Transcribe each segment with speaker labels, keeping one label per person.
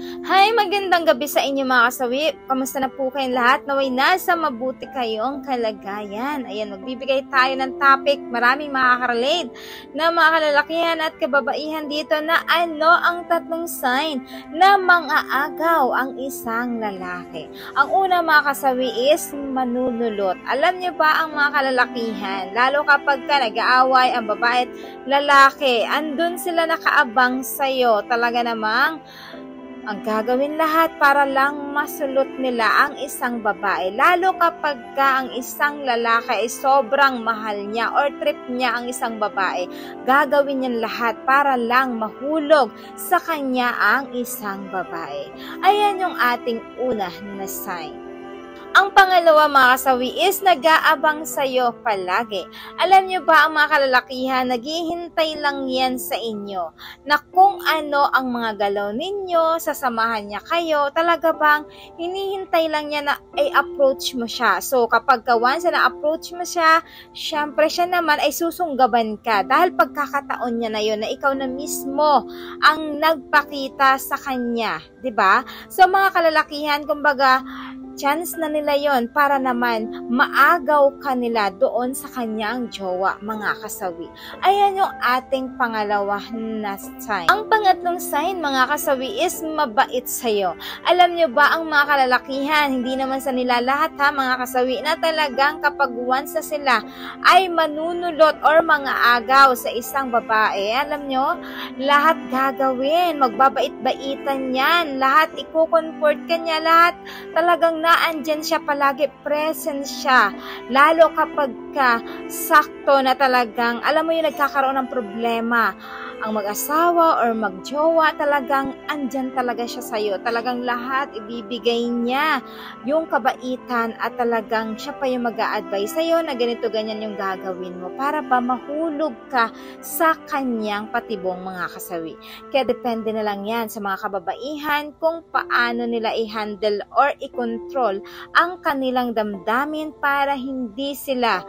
Speaker 1: Hi, magandang gabi sa inyo mga kasawi. Kamusta na po kayong lahat? Naway nasa mabuti kayong kalagayan. Ayan, magbibigay tayo ng topic. Maraming makaka-relate na mga kalalakihan at kababaihan dito na ano ang tatlong sign na mang-aagaw ang isang lalaki. Ang una mga kasawi is manunulot. Alam niyo ba ang mga kalalakihan, lalo kapag ka nag-aaway ang babae at lalaki, andun sila nakaabang sa'yo. Talaga namang ang gagawin lahat para lang masulot nila ang isang babae. Lalo kapag ka ang isang lalaki ay sobrang mahal niya or trip niya ang isang babae, gagawin niya lahat para lang mahulog sa kanya ang isang babae. Ayan yung ating una na sign. Ang pangalawa mga kasawi is nag-aabang sa'yo palagi. Alam niyo ba ang mga kalalakihan, naghihintay lang yan sa inyo na kung ano ang mga galaw ninyo, sasamahan niya kayo, talaga bang hinihintay lang niya na approach mo siya. So kapag once na approach mo siya, syempre siya naman ay susunggaban ka dahil pagkakataon niya na yun na ikaw na mismo ang nagpakita sa kanya, 'di ba? So mga kalalakihan, kumbaga chance na nila yon para naman maagaw kanila doon sa kanyang jowa, mga kasawi. Ayan yung ating pangalawa na sign. Ang pangatlong sign, mga kasawi, is mabait sa'yo. Alam nyo ba ang mga kalalakihan, hindi naman sa nila lahat ha, mga kasawi, na talagang kapag once na sila ay manunulot or mga agaw sa isang babae, alam nyo, lahat gagawin, magbabait-baitan yan, lahat iko-comfort ka niya, lahat talagang naandyan siya palagi, present siya. Lalo kapag sakto na talagang, alam mo yung nagkakaroon ng problema, ang mag-asawa or mag-jowa, talagang andyan talaga siya sa'yo. Talagang lahat ibibigay niya yung kabaitan at talagang siya pa yung mag-a-advise sa'yo na ganito, ganyan yung gagawin mo para ba mahulog ka sa kanyang patibong, mga kasawi. Kaya depende na lang yan sa mga kababaihan kung paano nila i-handle or i-control ang kanilang damdamin para hindi sila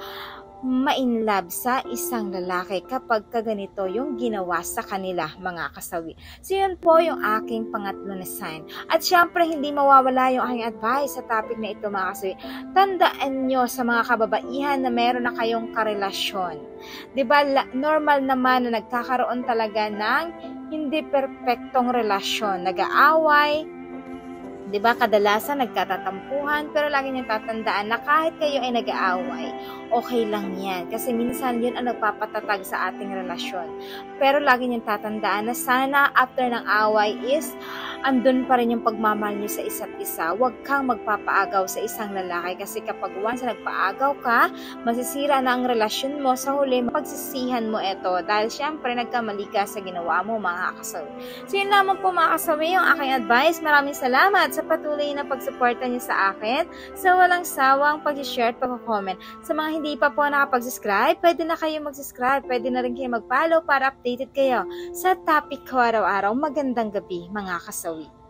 Speaker 1: ma-inlove sa isang lalaki kapag kaganito yung ginawa sa kanila, mga kasawi. So yun po yung aking pangatlo na sign. At syempre hindi mawawala yung aking advice sa topic na ito, mga kasawi. Tandaan nyo sa mga kababaihan na meron na kayong karelasyon. Diba normal naman na nagkakaroon talaga ng hindi perpektong relasyon. Nag-aaway, diba, kadalasan nagkatatampuhan, pero lagi niyong tatandaan na kahit kayo ay nag-aaway, okay lang yan. Kasi minsan yun ang nagpapatatag sa ating relasyon. Pero lagi niyong tatandaan na sana after ng away is andun pa rin yung pagmamahal niyo sa isa't isa. Huwag kang magpapaagaw sa isang lalaki kasi kapag once nagpaagaw ka, masisira na ang relasyon mo. Sa huli, pagsisihan mo ito dahil syempre nagkamali ka sa ginawa mo, mga kasawi. So yun lamang po, mga kasawi, yung aking advice. Maraming salamat sa patuloy na pagsuporta niyo sa akin, sa walang sawang pag-share at pag-comment. Sa mga hindi pa po nakapag-subscribe, pwede na kayo mag-subscribe, pwede na rin kayo mag-follow para updated kayo sa topic ko araw-araw. Magandang gabi, mga kasawi.